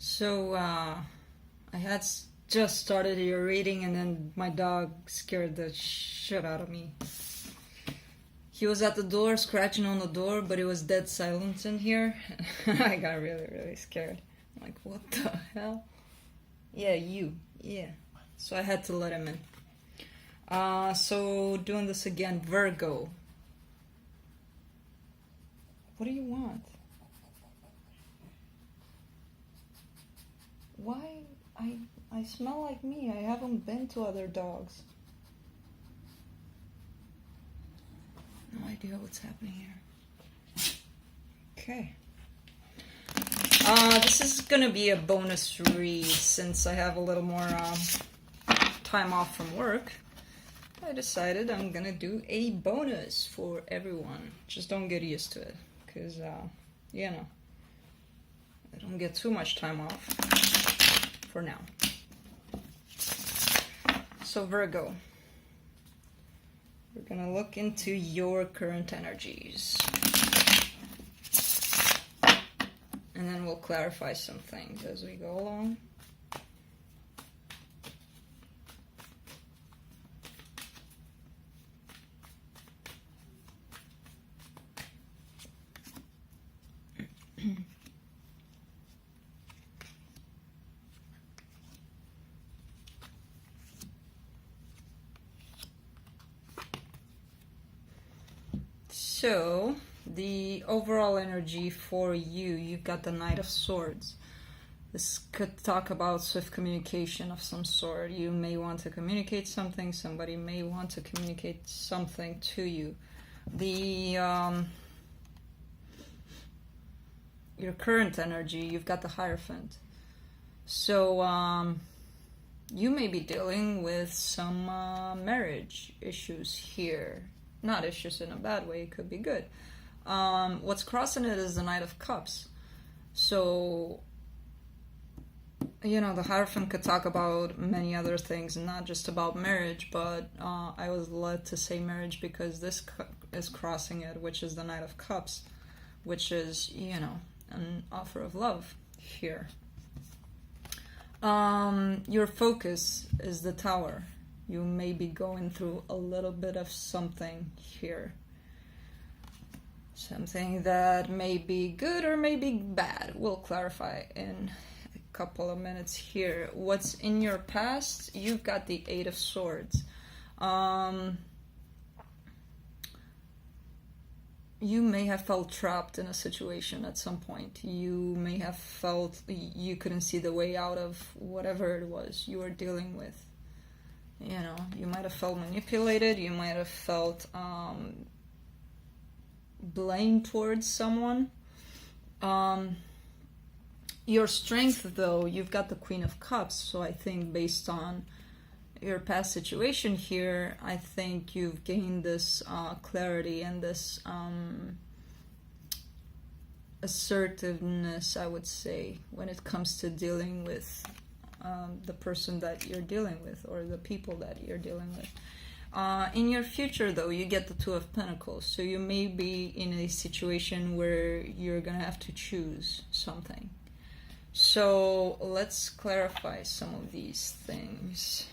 So, I had just started your reading, and then my dog scared the shit out of me. He was at the door, scratching on the door, but it was dead silence in here. I got really, really scared. I'm like, what the hell? Yeah, you. Yeah. So I had to let him in. So doing this again, Virgo. What do you want? Why? I smell like me. I haven't been to other dogs. No idea what's happening here. Okay. This is gonna be a bonus read since I have a little more time off from work. I decided I'm gonna do a bonus for everyone. Just don't get used to it, because, you know, I don't get too much time off for now. So Virgo, we're gonna look into your current energies. And then we'll clarify some things as we go along. So, the overall energy for you, you've got the Knight of Swords. This could talk about swift communication of some sort. You may want to communicate something, somebody may want to communicate something to you. Your current energy, you've got the Hierophant. So, you may be dealing with some marriage issues here. Not issues in a bad way, it could be good. What's crossing it is the Knight of Cups. So, you know, the Hierophant could talk about many other things, not just about marriage, but I was led to say marriage because this is crossing it, which is the Knight of Cups, which is, you know, an offer of love here. Your focus is the Tower. You may be going through a little bit of something here. Something that may be good or may be bad. We'll clarify in a couple of minutes here. What's in your past? You've got the Eight of Swords. You may have felt trapped in a situation at some point. You may have felt you couldn't see the way out of whatever it was you were dealing with. You know, you might have felt manipulated, you might have felt blame towards someone. Your strength, though, you've got the Queen of Cups, so I think based on your past situation here, I think you've gained this clarity and this assertiveness, I would say, when it comes to dealing with the person that you're dealing with or the people that you're dealing with. In your future, though, you get the Two of Pentacles, so you may be in a situation where you're gonna have to choose something. So let's clarify some of these things.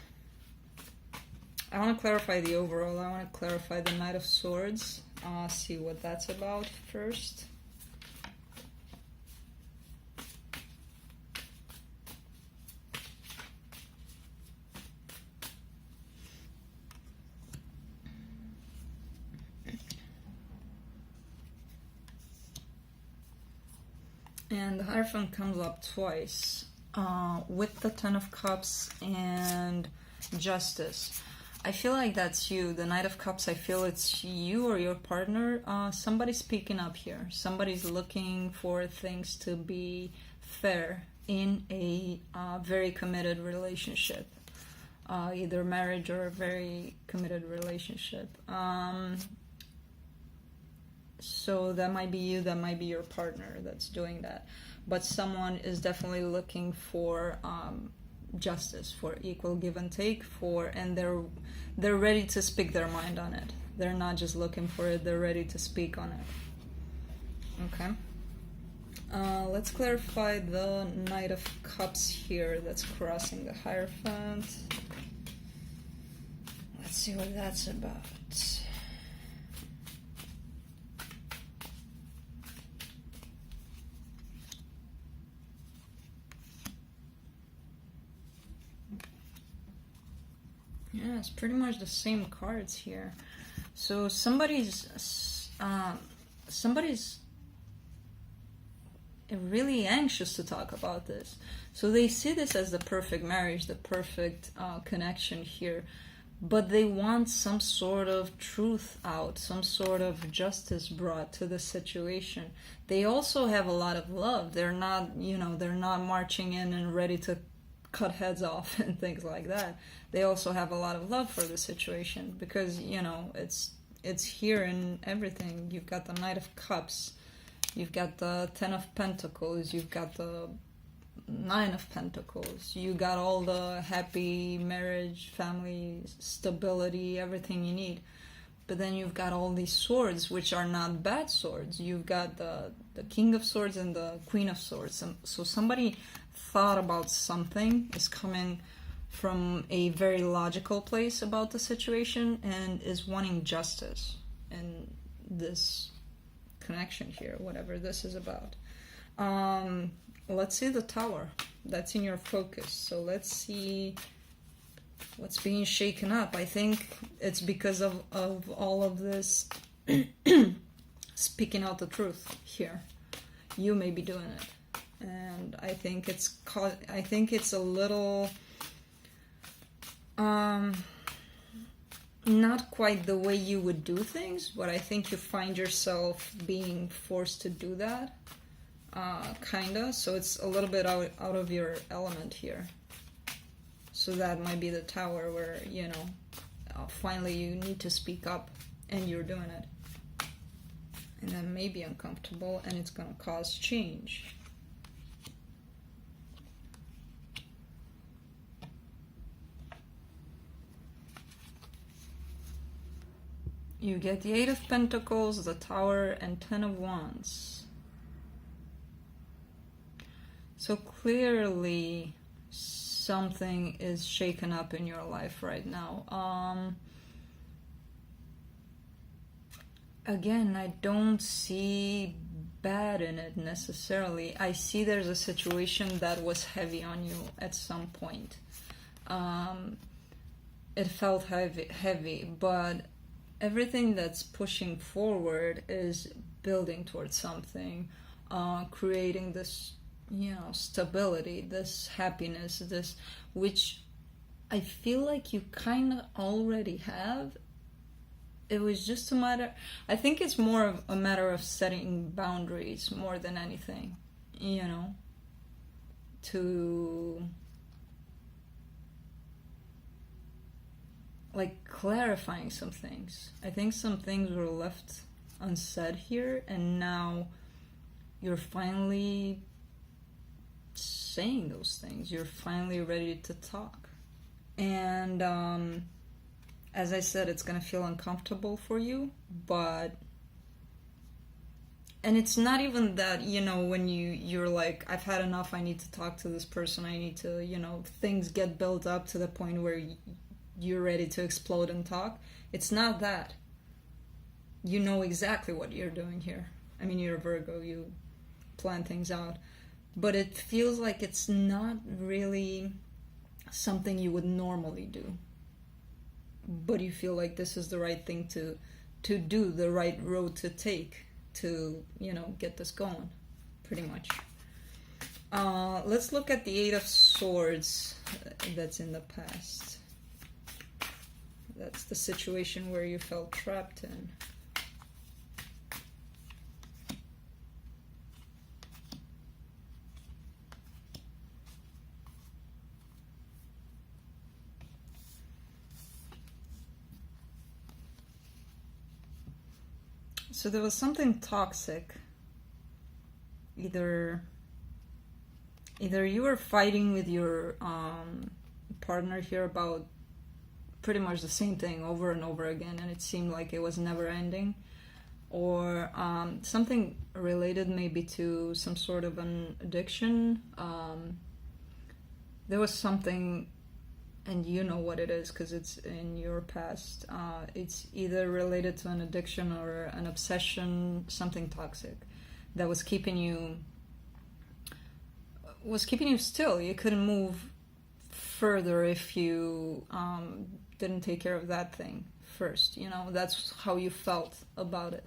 I want to clarify the overall. I want to clarify the Knight of Swords. See what that's about first. And the Hierophant comes up twice with the Ten of Cups and Justice. I feel like that's you. The Knight of Cups, I feel it's you or your partner. Somebody's speaking up here. Somebody's looking for things to be fair in a very committed relationship. Either marriage or a very committed relationship. So that might be you, that might be your partner that's doing that. But someone is definitely looking for justice, for equal give and take, and they're ready to speak their mind on it. They're not just looking for it, they're ready to speak on it. Okay? Let's clarify the Knight of Cups here that's crossing the Hierophant. Let's see what that's about. Yeah, it's pretty much the same cards here. So somebody's really anxious to talk about this. So they see this as the perfect marriage, the perfect connection here, but they want some sort of truth out, some sort of justice brought to the situation. They also have a lot of love. They're not, they're not marching in and ready to cut heads off and things like that. They also have a lot of love for the situation because, it's here in everything. You've got the Knight of Cups, you've got the Ten of Pentacles, you've got the Nine of Pentacles, you got all the happy marriage, family, stability, everything you need. But then you've got all these swords, which are not bad swords. You've got the King of Swords and the Queen of Swords. So somebody thought about something, is coming from a very logical place about the situation, and is wanting justice in this connection here, whatever this is about. Let's see the Tower. That's in your focus. So let's see what's being shaken up. I think it's because of all of this speaking out the truth here. You may be doing it. And I think it's a little not quite the way you would do things, but I think you find yourself being forced to do that, kinda. So it's a little bit out of your element here. So that might be the Tower where, finally you need to speak up and you're doing it. And that may be uncomfortable and it's gonna cause change. You get the Eight of Pentacles, the Tower, and Ten of Wands. So clearly something is shaken up in your life right now. Again, I don't see bad in it necessarily. I see there's a situation that was heavy on you at some point. It felt heavy, but everything that's pushing forward is building towards something, creating this, stability, this happiness, this, which I feel like you kind of already have. It was just a matter, I think it's more of a matter of setting boundaries more than anything, to like clarifying some things. I think some things were left unsaid here, and now you're finally saying those things. You're finally ready to talk. And as I said, it's gonna feel uncomfortable for you, but and it's not even that, when you're like, I've had enough, I need to talk to this person, I need to, things get built up to the point where you're ready to explode and talk. It's not that. You know exactly what you're doing here. I mean, you're a Virgo, you plan things out. But it feels like it's not really something you would normally do. But you feel like this is the right thing to do, the right road to take to, get this going, pretty much. Let's look at the Eight of Swords that's in the past. That's the situation where you felt trapped in. So there was something toxic. Either you were fighting with your partner here about pretty much the same thing over and over again, and it seemed like it was never ending. or something related maybe to some sort of an addiction. There was something, and you know what it is because it's in your past. It's either related to an addiction or an obsession, something toxic that was keeping you still. You couldn't move further if you didn't take care of that thing first. You know, that's how you felt about it.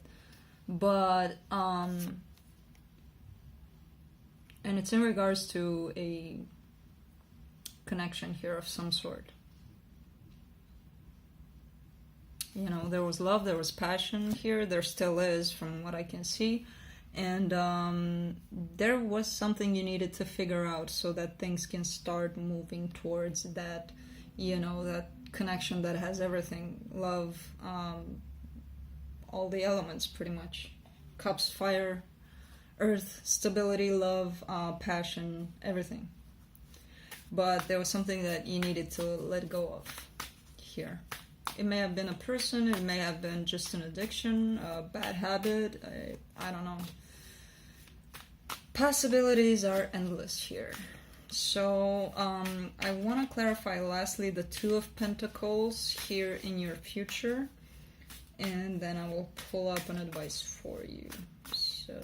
But and it's in regards to a connection here of some sort. You know, there was love, there was passion here, there still is from what I can see, and there was something you needed to figure out so that things can start moving towards that, you know, that connection that has everything: love, all the elements pretty much. Cups, fire, earth, stability, love, passion, everything. But there was something that you needed to let go of here. It may have been a person, it may have been just an addiction, a bad habit, I don't know. Possibilities are endless here. So I want to clarify lastly the Two of Pentacles here in your future, and then I will pull up an advice for you. So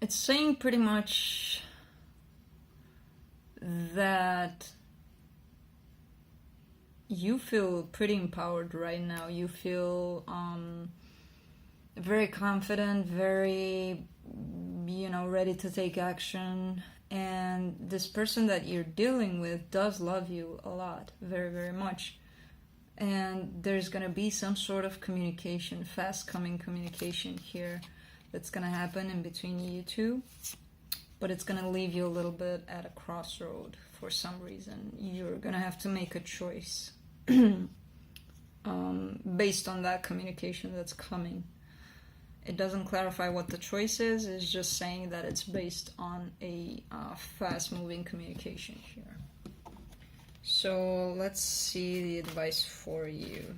it's saying pretty much that you feel pretty empowered right now. You feel very confident, very, you know, ready to take action. And this person that you're dealing with does love you a lot, very, very much. And there's going to be some sort of communication, fast coming communication here that's going to happen in between you two, but it's going to leave you a little bit at a crossroad for some reason. You're going to have to make a choice based on that communication that's coming. It doesn't clarify what the choice is, it's just saying that it's based on a fast-moving communication here. So let's see the advice for you.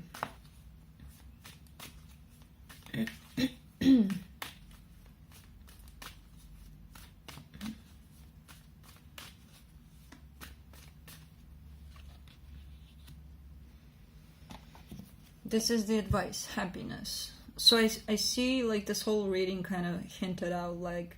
This is the advice: happiness. So I see like this whole reading kind of hinted out like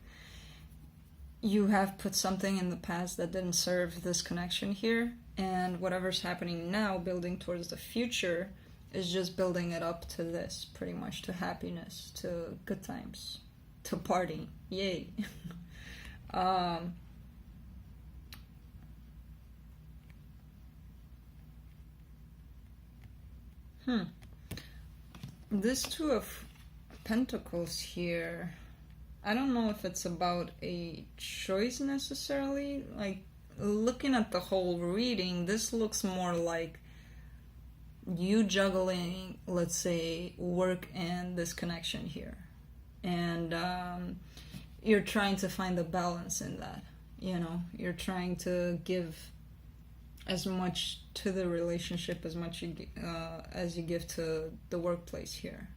you have put something in the past that didn't serve this connection here, and whatever's happening now, building towards the future, is just building it up to this, pretty much, to happiness, to good times, to party. Yay. This Two of Pentacles here, I don't know if it's about a choice necessarily. Like, looking at the whole reading, this looks more like you juggling, let's say, work and this connection here. And you're trying to find the balance in that. You know, you're trying to give as much to the relationship as much as you give to the workplace here.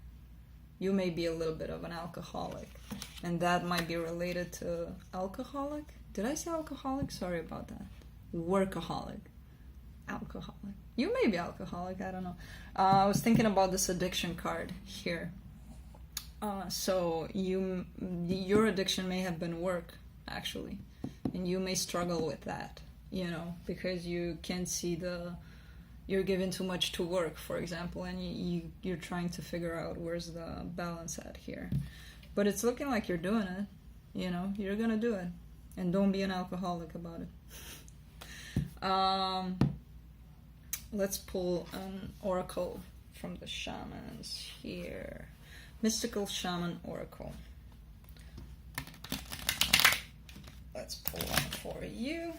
You may be a little bit of an alcoholic, and that might be related to alcoholic. Did I say alcoholic? Sorry about that. Workaholic. Alcoholic. You may be alcoholic, I don't know. I was thinking about this addiction card here. So your addiction may have been work, actually, and you may struggle with that. You know, because you can't see you're giving too much to work, for example, and you're trying to figure out where's the balance at here. But it's looking like you're doing it. You know, you're gonna do it, and don't be an alcoholic about it. Let's pull an oracle from the shamans here. Mystical Shaman Oracle. let's pull one for you.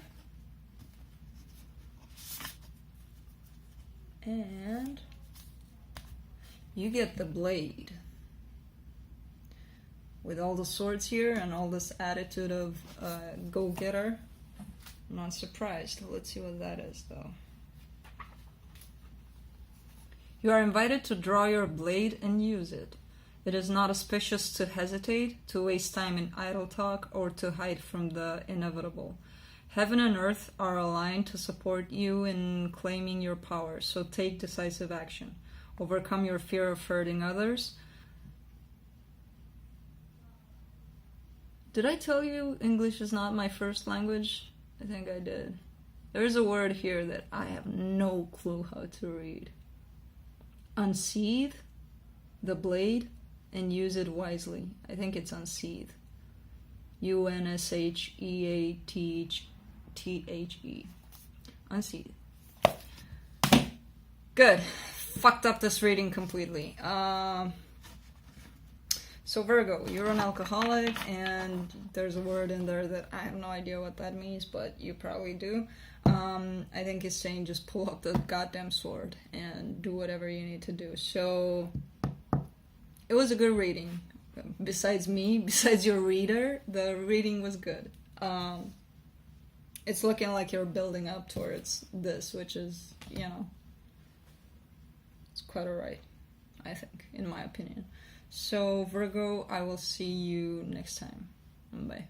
And you get the Blade. With all the swords here and all this attitude of go-getter, I'm not surprised. Let's see what that is, though. You are invited to draw your blade and use it. It is not auspicious to hesitate, to waste time in idle talk, or to hide from the inevitable. Heaven and earth are aligned to support you in claiming your power, so take decisive action. Overcome your fear of hurting others. Did I tell you English is not my first language? I think I did. There's a word here that I have no clue how to read. Unsheathe the blade and use it wisely. I think it's unsheathe. UNSHEATHE. Unsheathe. Good. Fucked up this reading completely. So Virgo, you're an alcoholic, and there's a word in there that I have no idea what that means, but you probably do. I think it's saying just pull up the goddamn sword and do whatever you need to do. So it was a good reading. Besides me, besides your reader, the reading was good. It's looking like you're building up towards this, which is, you know, it's quite alright, I think, in my opinion. So Virgo, I will see you next time. Bye.